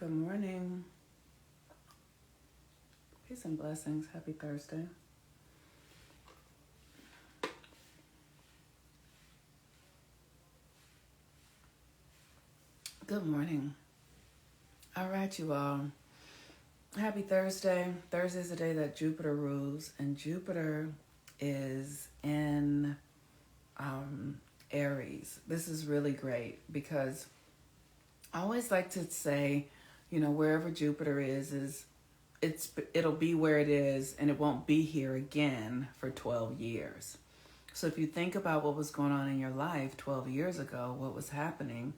Good morning. Peace and blessings. Happy Thursday. Good morning. All right, you all. Happy Thursday. Thursday is the day that Jupiter rules, and Jupiter is in Aries. This is really great because I always like to say, wherever Jupiter is it'll be where it is, and it won't be here again for 12 years. So if you think about what was going on in your life 12 years ago, what was happening,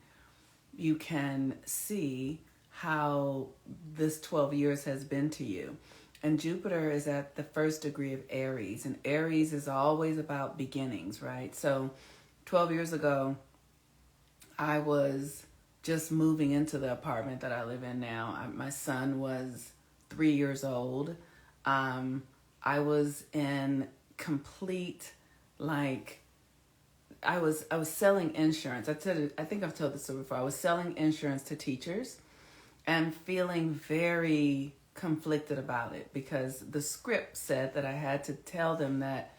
you can see how this 12 years has been to you. And Jupiter is at the first degree of Aries, and Aries is always about beginnings, right? So 12 years ago, I was just moving into the apartment that I live in now. My son was 3 years old. I was in complete, I was selling insurance. I think I've told this story before. I was selling insurance to teachers and feeling very conflicted about it because the script said that I had to tell them that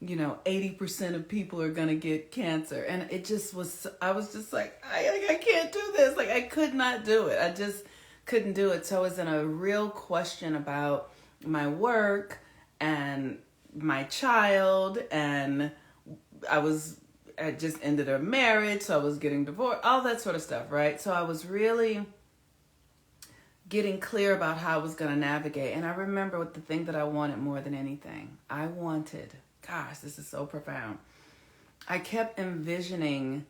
80% of people are going to get cancer. And it just was, I was just like, I can't do this. I could not do it. I just couldn't do it. So I was in a real question about my work and my child. And I just ended a marriage. So I was getting divorced, all that sort of stuff, right? So I was really getting clear about how I was going to navigate. And I remember the thing that I wanted more than anything. Gosh, this is so profound. I kept envisioning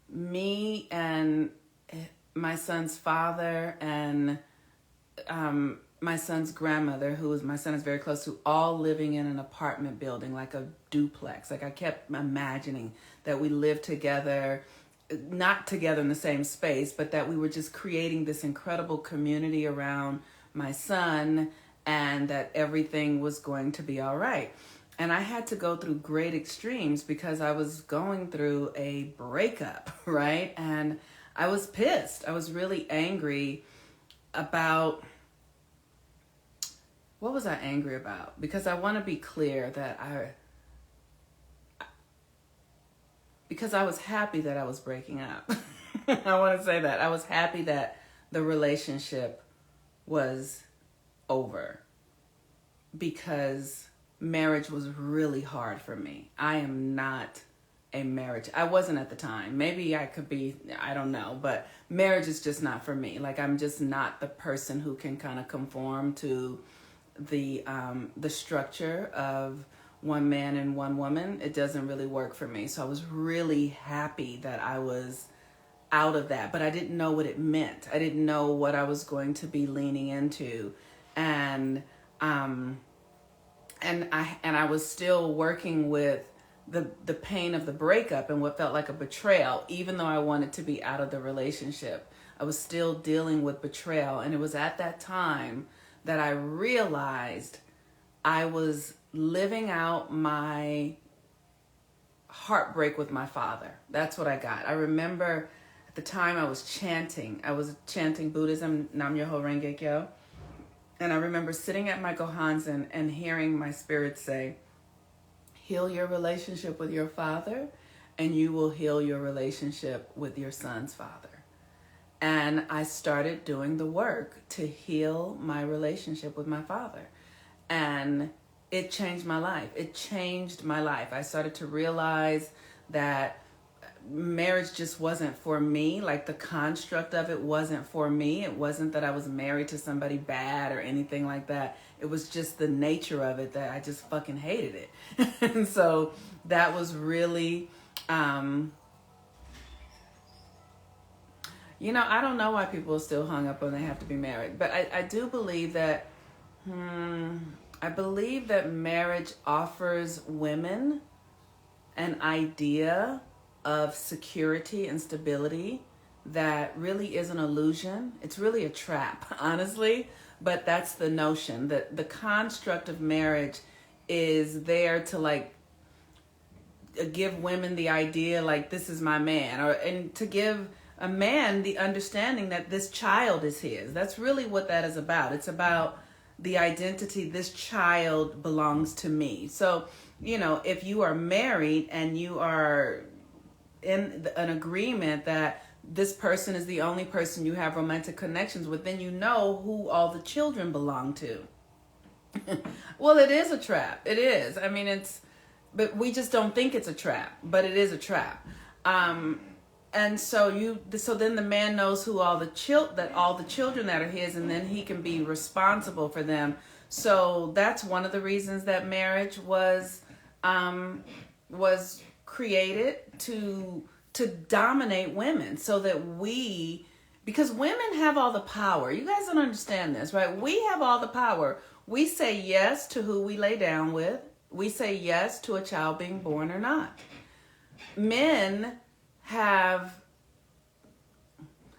me and my son's father and my son's grandmother, my son is very close to, all living in an apartment building, like a duplex. I kept imagining that we lived together, not together in the same space, but that we were just creating this incredible community around my son and that everything was going to be all right. And I had to go through great extremes because I was going through a breakup, right? And I was pissed. I was really angry about... What was I angry about? Because I want to be clear that because I was happy that I was breaking up. I want to say that. I was happy that the relationship was over because marriage was really hard for me. I am not a marriage. I wasn't at the time. Maybe I could be, I don't know, but marriage is just not for me. I'm just not the person who can kind of conform to the structure of one man and one woman. It doesn't really work for me. So I was really happy that I was out of that, but I didn't know what it meant. I didn't know what I was going to be leaning into. And I was still working with the pain of the breakup and what felt like a betrayal, even though I wanted to be out of the relationship. I was still dealing with betrayal. And it was at that time that I realized I was living out my heartbreak with my father. That's what I got. I remember at the time I was chanting Buddhism, Nam Myoho Renge Kyo. And I remember sitting at my Gohanzen and hearing my spirit say, heal your relationship with your father and you will heal your relationship with your son's father. And I started doing the work to heal my relationship with my father. And it changed my life. It changed my life. I started to realize that marriage just wasn't for me. The construct of it wasn't for me. It wasn't that I was married to somebody bad or anything like that. It was just the nature of it that I just fucking hated it. And so that was really, I don't know why people are still hung up on they have to be married. But I do believe that, I believe that marriage offers women an idea of security and stability that really is an illusion. It's really a trap, honestly. But that's the notion, that the construct of marriage is there to give women the idea this is my man, and to give a man the understanding that this child is his. That's really what that is about. It's about the identity, this child belongs to me. So, if you are married and you are in an agreement that this person is the only person you have romantic connections with, then you know who all the children belong to. Well, it is a trap. It is. I mean, but we just don't think it's a trap, but it is a trap. And so then the man knows who all the children that are his, and then he can be responsible for them. So that's one of the reasons that marriage was created to dominate women, so that because women have all the power. You guys don't understand this, right? We have all the power. We say yes to who we lay down with. We say yes to a child being born or not. Men have,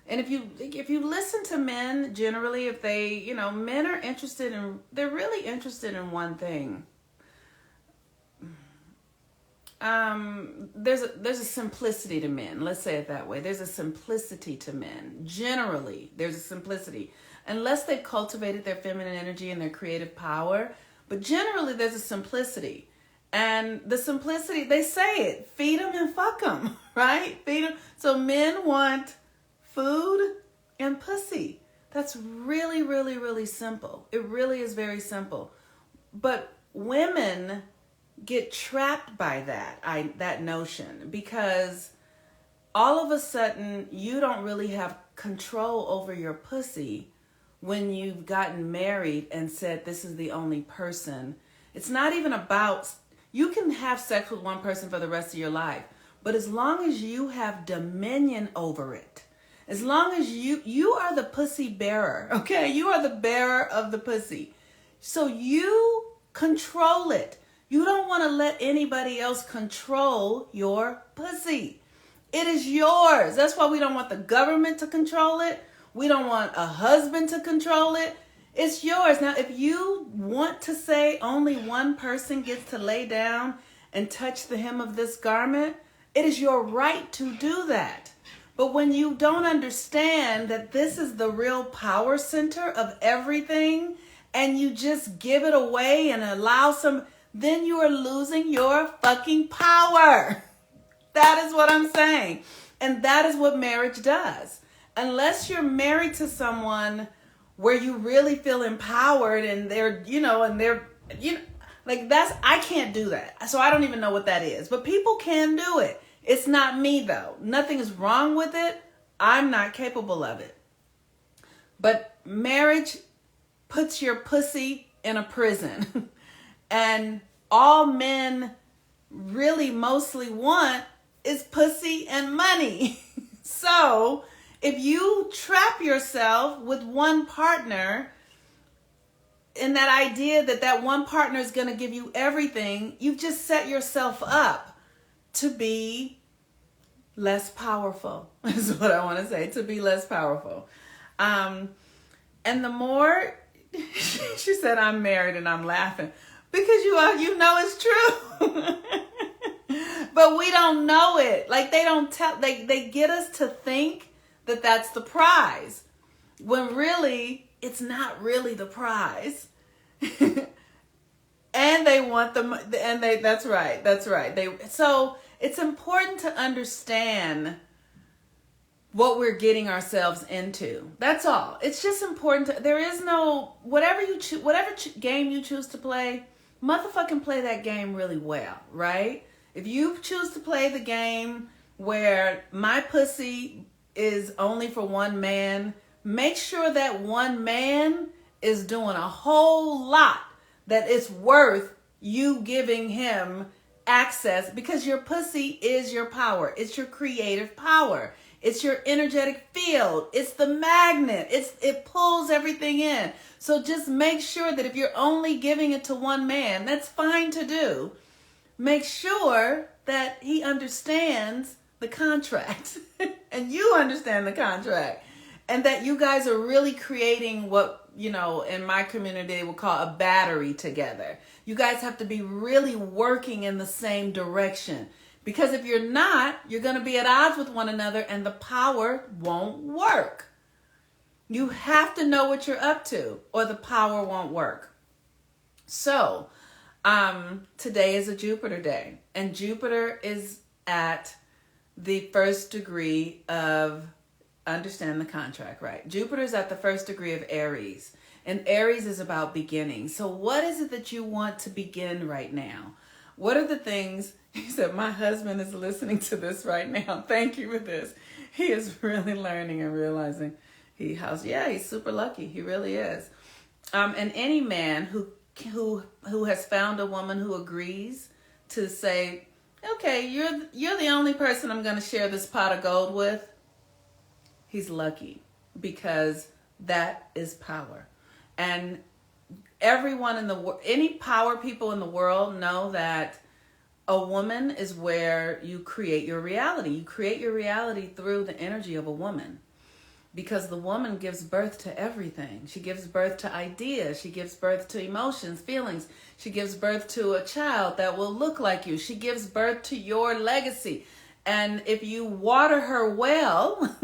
and if you listen to men generally, if they, men are they're really interested in one thing. There's a simplicity to men. Let's say it that way. There's a simplicity to men. Generally, there's a simplicity. Unless they've cultivated their feminine energy and their creative power. But generally, there's a simplicity. And the simplicity, they say it, feed them and fuck them, right? Feed them. So men want food and pussy. That's really, really, really simple. It really is very simple. But women get trapped by that notion, because all of a sudden you don't really have control over your pussy when you've gotten married and said this is the only person. It's not even about, you can have sex with one person for the rest of your life, but as long as you have dominion over it, as long as you are the pussy bearer, okay? You are the bearer of the pussy. So you control it. You don't want to let anybody else control your pussy. It is yours. That's why we don't want the government to control it. We don't want a husband to control it. It's yours. Now, if you want to say only one person gets to lay down and touch the hem of this garment, it is your right to do that. But when you don't understand that this is the real power center of everything, and you just give it away and allow then you are losing your fucking power. That is what I'm saying. And that is what marriage does. Unless you're married to someone where you really feel empowered and I can't do that. So I don't even know what that is. But people can do it. It's not me though. Nothing is wrong with it. I'm not capable of it. But marriage puts your pussy in a prison. And all men really mostly want is pussy and money. So if you trap yourself with one partner in that idea that one partner is going to give you everything, you've just set yourself up to be less powerful, is what I want to say, to be less powerful. And the more, she said, I'm married, and I'm laughing. Because you know it's true. But we don't know it. Like they get us to think that that's the prize, when really it's not really the prize. And they want that's right. So it's important to understand what we're getting ourselves into. That's all. It's just important there is no, whatever game you choose to play, motherfucking play that game really well, right? If you choose to play the game where my pussy is only for one man, make sure that one man is doing a whole lot that it's worth you giving him access, because your pussy is your power. It's your creative power. It's your energetic field. It's the magnet. It pulls everything in. So just make sure that if you're only giving it to one man, that's fine to do. Make sure that he understands the contract and you understand the contract, and that you guys are really creating what, in my community they would call a battery together. You guys have to be really working in the same direction. Because if you're not, you're going to be at odds with one another and the power won't work. You have to know what you're up to or the power won't work. So, today is a Jupiter day, and Jupiter is at the first degree of, understand the contract, right? Jupiter is at the first degree of Aries, and Aries is about beginning. So what is it that you want to begin right now? What are the things? He said, my husband is listening to this right now. Thank you for this. He is really learning and realizing he's super lucky. He really is. And any man who has found a woman who agrees to say, okay, you're the only person I'm going to share this pot of gold with, he's lucky, because that is power. And everyone any power people in the world know that a woman is where you create your reality. You create your reality through the energy of a woman. Because the woman gives birth to everything. She gives birth to ideas. She gives birth to emotions, feelings. She gives birth to a child that will look like you. She gives birth to your legacy. And if you water her well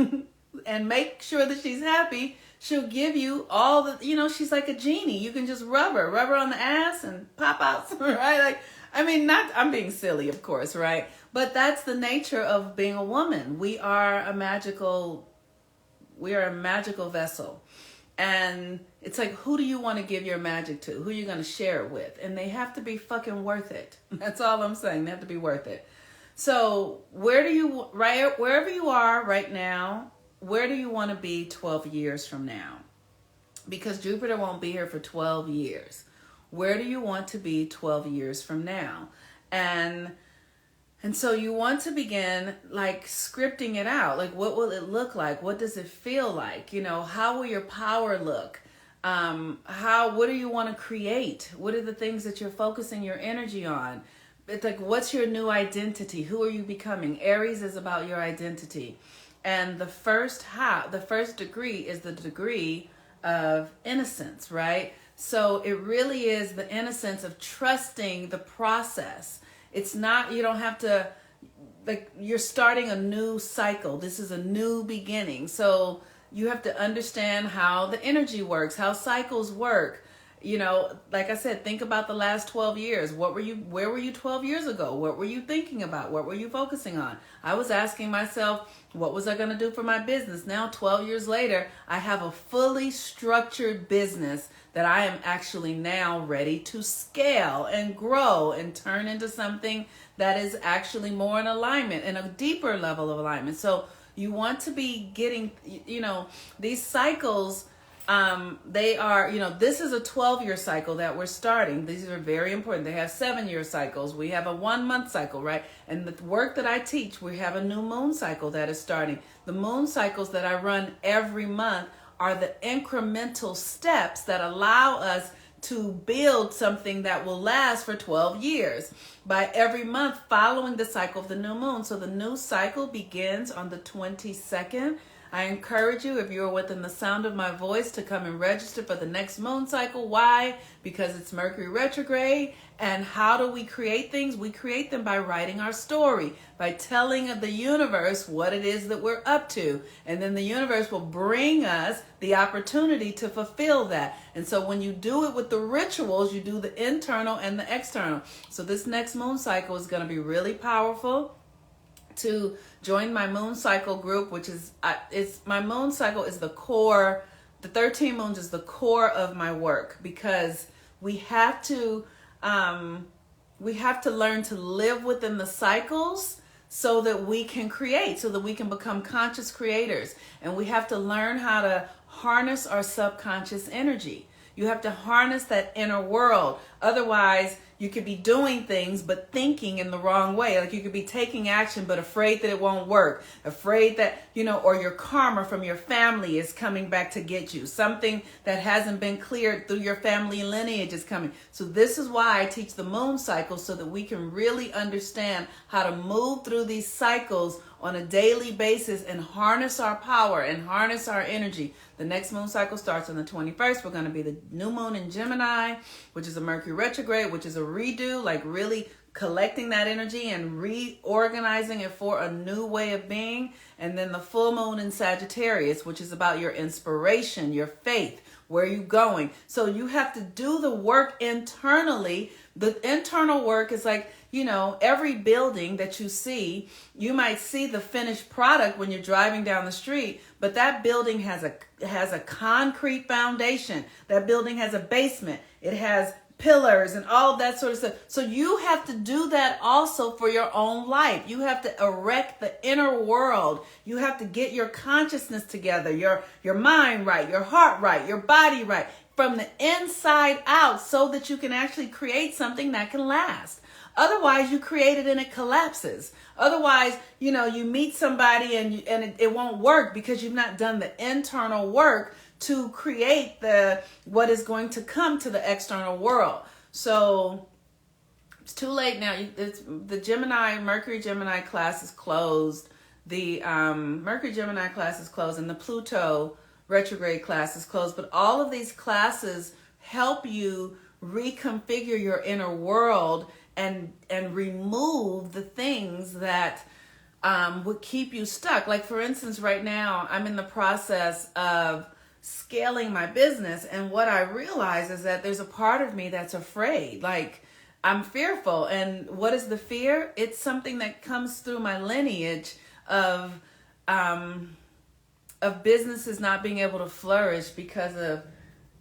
and make sure that she's happy, she'll give you all the, she's like a genie. You can just rub her on the ass and pop out some, right? I'm being silly, of course, right? But that's the nature of being a woman. We are a magical vessel. And it's like, who do you want to give your magic to? Who are you going to share it with? And they have to be fucking worth it. That's all I'm saying. They have to be worth it. So wherever you are right now, where do you want to be 12 years from now? Because Jupiter won't be here for 12 years. Where do you want to be 12 years from now? And so you want to begin scripting it out. What will it look like? What does it feel like? How will your power look? What do you want to create? What are the things that you're focusing your energy on? It's like, what's your new identity? Who are you becoming? Aries is about your identity. And the first degree is the degree of innocence, right? So it really is the innocence of trusting the process. It's not, you don't have to, you're starting a new cycle. This is a new beginning. So you have to understand how the energy works, how cycles work. Like I said, think about the last 12 years. Where were you 12 years ago? What were you thinking about? What were you focusing on? I was asking myself, what was I going to do for my business? Now, 12 years later, I have a fully structured business that I am actually now ready to scale and grow and turn into something that is actually more in alignment and a deeper level of alignment. So you want to be getting, these cycles. They are, this is a 12-year cycle that we're starting. These are very important. They have 7-year cycles. We have a 1-month cycle, right? And the work that I teach, we have a new moon cycle that is starting. The moon cycles that I run every month are the incremental steps that allow us to build something that will last for 12 years by every month following the cycle of the new moon. So the new cycle begins on the 22nd. I encourage you, if you're within the sound of my voice, to come and register for the next moon cycle. Why? Because it's Mercury retrograde. And how do we create things? We create them by writing our story, by telling the universe what it is that we're up to. And then the universe will bring us the opportunity to fulfill that. And so when you do it with the rituals, you do the internal and the external. So this next moon cycle is going to be really powerful. To join my moon cycle group, which is my moon cycle is the core. The 13 moons is the core of my work, because we have to learn to live within the cycles so that we can create, so that we can become conscious creators. And we have to learn how to harness our subconscious energy. You have to harness that inner world. Otherwise, you could be doing things but thinking in the wrong way. Like you could be taking action but afraid that it won't work. Afraid that, or your karma from your family is coming back to get you. Something that hasn't been cleared through your family lineage is coming. So this is why I teach the moon cycle, so that we can really understand how to move through these cycles on a daily basis and harness our power and harness our energy. The next moon cycle starts on the 21st. We're going to be the new moon in Gemini, which is a Mercury retrograde, which is a redo, like really collecting that energy and reorganizing it for a new way of being. And then the full moon in Sagittarius, which is about your inspiration, your faith, where are you going? So you have to do the work internally. The internal work is like, you know, every building that you see, you might see the finished product when you're driving down the street, but that building has a concrete foundation. That building has a basement. It has pillars and all of that sort of stuff. So you have to do that also for your own life. You have to erect the inner world. You have to get your consciousness together, your mind right, your heart right, your body right, from the inside out, so that you can actually create something that can last. Otherwise, you create it and it collapses. Otherwise, you know, you meet somebody and it won't work because you've not done the internal work to create what is going to come to the external world. So it's too late now. The Mercury Gemini class is closed. The Mercury Gemini class is closed, and the Pluto retrograde class is closed. But all of these classes help you reconfigure your inner world and remove the things that would keep you stuck. Like, for instance, right now I'm in the process of scaling my business, and what I realize is that there's a part of me that's afraid. Like, I'm fearful. And what is the fear? It's something that comes through my lineage of businesses not being able to flourish because of,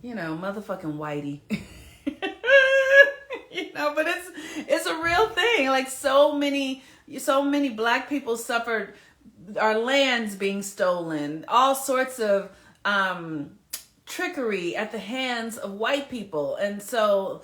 you know, motherfucking Whitey. You know, but it's a real thing. Like, so many Black people suffered, our lands being stolen, all sorts of trickery at the hands of white people. And so,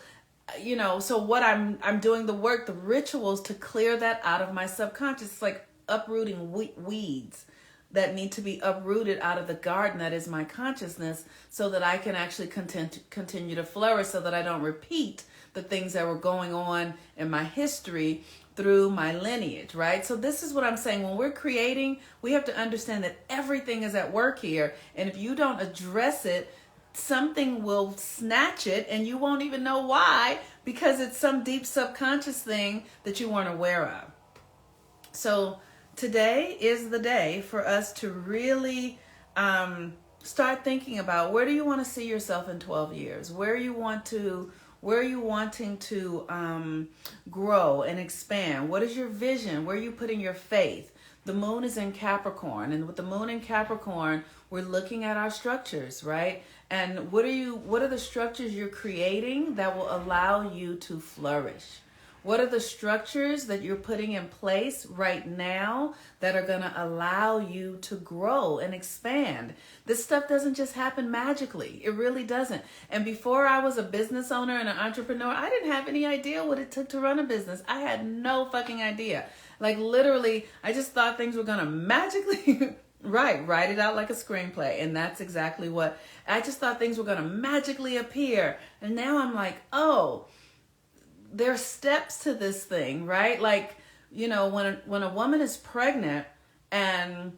you know, so what I'm doing the work, the rituals to clear that out of my subconscious. It's like uprooting weeds that need to be uprooted out of the garden that is my consciousness, so that I can actually continue to flourish, so that I don't repeat the things that were going on in my history through my lineage, right? So this is what I'm saying. When we're creating, we have to understand that everything is at work here. And if you don't address it, something will snatch it and you won't even know why, because it's some deep subconscious thing that you weren't aware of. So today is the day for us to really start thinking about, where do you want to see yourself in 12 years? Where are you wanting to grow and expand? What is your vision? Where are you putting your faith? The moon is in Capricorn, and with the moon in Capricorn, we're looking at our structures, right? And what are the structures you're creating that will allow you to flourish? What are the structures that you're putting in place right now that are going to allow you to grow and expand? This stuff doesn't just happen magically. It really doesn't. And before I was a business owner and an entrepreneur, I didn't have any idea what it took to run a business. I had no fucking idea. Like, literally, I just thought things were going to magically write it out like a screenplay. And that's exactly what I just thought. Things were going to magically appear. And now I'm like, oh, there's steps to this thing, right? Like, you know, when a woman is pregnant, and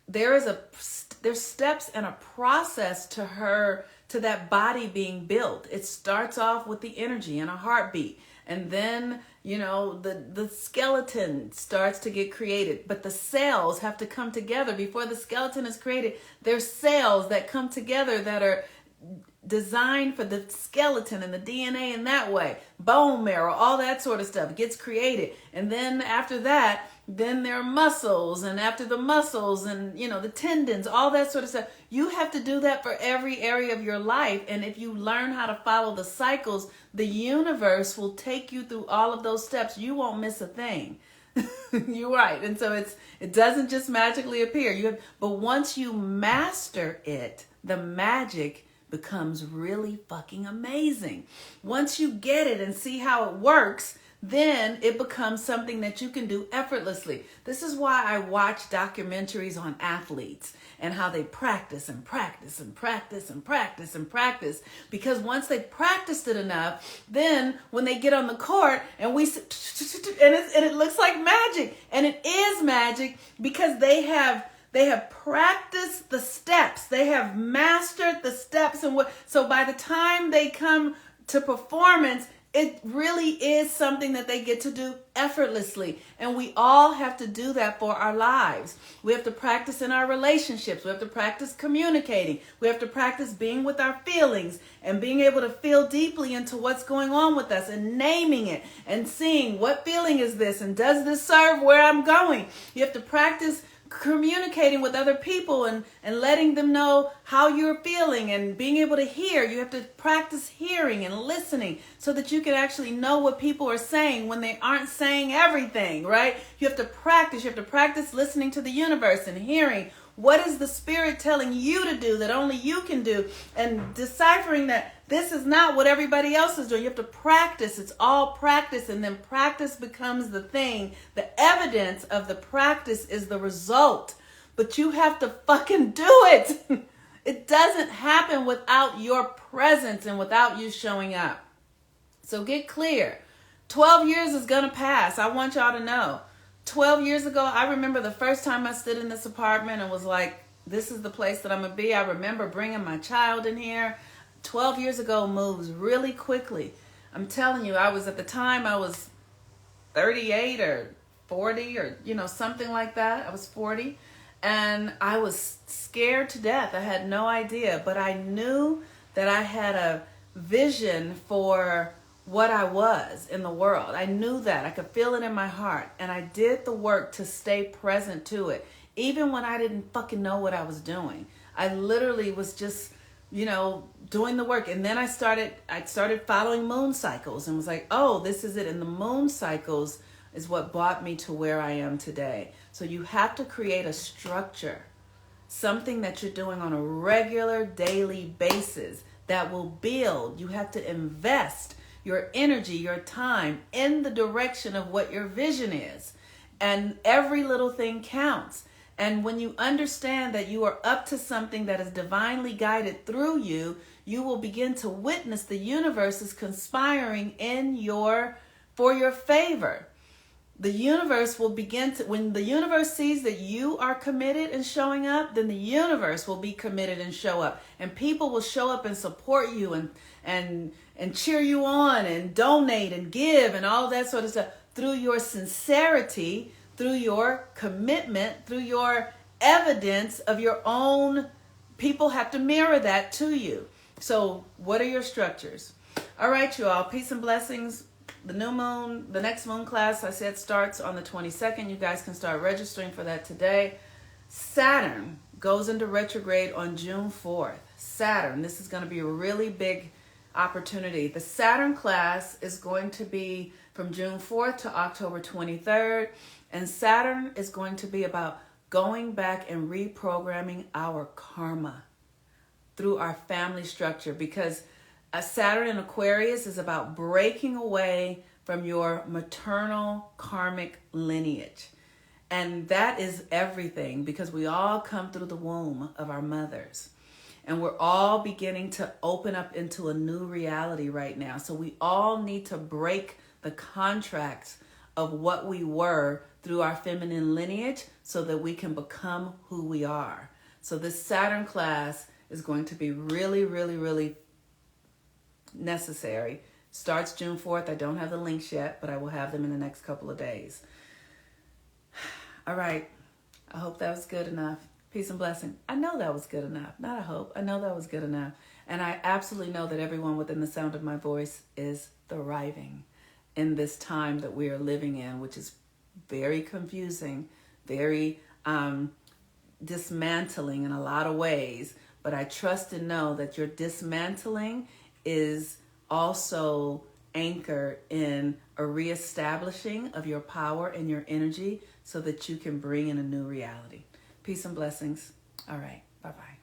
there's steps and a process to that body being built. It starts off with the energy and a heartbeat, and then, you know, the skeleton starts to get created, but the cells have to come together before the skeleton is created. There's cells that come together that are designed for the skeleton and the DNA in that way. Bone marrow, all that sort of stuff gets created. And then after that, then there are muscles, and after the muscles, and, you know, the tendons, all that sort of stuff. You have to do that for every area of your life. And if you learn how to follow the cycles, the universe will take you through all of those steps. You won't miss a thing. You're right. And so it doesn't just magically appear. But once you master it, the magic becomes really fucking amazing. Once you get it and see how it works, then it becomes something that you can do effortlessly. This is why I watch documentaries on athletes and how they practice and practice and practice and practice and practice. Because once they practiced it enough, then when they get on the court and it looks like magic, and it is magic because they have practiced the steps. They have mastered the steps. So by the time they come to performance, It really is something that they get to do effortlessly. And we all have to do that for our lives. We have to practice in our relationships. We have to practice communicating. We have to practice being with our feelings and being able to feel deeply into what's going on with us and naming it and seeing what feeling is this and does this serve where I'm going. You have to practice communicating with other people and letting them know how you're feeling and being able to hear. You have to practice hearing and listening so that you can actually know what people are saying when they aren't saying everything, right? You have to practice. You have to practice listening to the universe and hearing what is the spirit telling you to do that only you can do, and deciphering that this is not what everybody else is doing. You have to practice. It's all practice, and then practice becomes the thing. The evidence of the practice is the result, but you have to fucking do it. It doesn't happen without your presence and without you showing up. So get clear. 12 years is going to pass. I want y'all to know. 12 years ago, I remember the first time I stood in this apartment and was like, this is the place that I'm going to be. I remember bringing my child in here. 12 years ago moves really quickly. I'm telling you, I was 38 or 40 or, something like that. I was 40 and I was scared to death. I had no idea, but I knew that I had a vision for what I was in the world. I knew that. I could feel it in my heart. And I did the work to stay present to it. Even when I didn't fucking know what I was doing. I literally was just, doing the work. And then I started following moon cycles and was like, oh, this is it. And the moon cycles is what brought me to where I am today. So you have to create a structure, something that you're doing on a regular daily basis that will build. You have to invest your energy, your time in the direction of what your vision is. And every little thing counts. And when you understand that you are up to something that is divinely guided through you, you will begin to witness the universe is conspiring for your favor. The universe will when the universe sees that you are committed and showing up, then the universe will be committed and show up. And people will show up and support you and cheer you on and donate and give and all that sort of stuff through your sincerity, through your commitment, through your evidence of your own. People have to mirror that to you. So what are your structures? All right, you all. Peace and blessings. The new moon, the next moon class, I said, starts on the 22nd. You guys can start registering for that today. Saturn goes into retrograde on June 4th. Saturn, this is going to be a really big opportunity. The Saturn class is going to be from June 4th to October 23rd. And Saturn is going to be about going back and reprogramming our karma through our family structure, because Saturn in Aquarius is about breaking away from your maternal karmic lineage. And that is everything, because we all come through the womb of our mothers. And we're all beginning to open up into a new reality right now. So we all need to break the contracts of what we were through our feminine lineage so that we can become who we are. So this Saturn class is going to be really, really, really necessary. Starts June 4th. I don't have the links yet, but I will have them in the next couple of days. All right. I hope that was good enough. Peace and blessing. I know that was good enough. Not a hope. I know that was good enough. And I absolutely know that everyone within the sound of my voice is thriving in this time that we are living in, which is very confusing, very dismantling in a lot of ways. But I trust and know that your dismantling is also anchored in a reestablishing of your power and your energy so that you can bring in a new reality. Peace and blessings. All right. Bye-bye.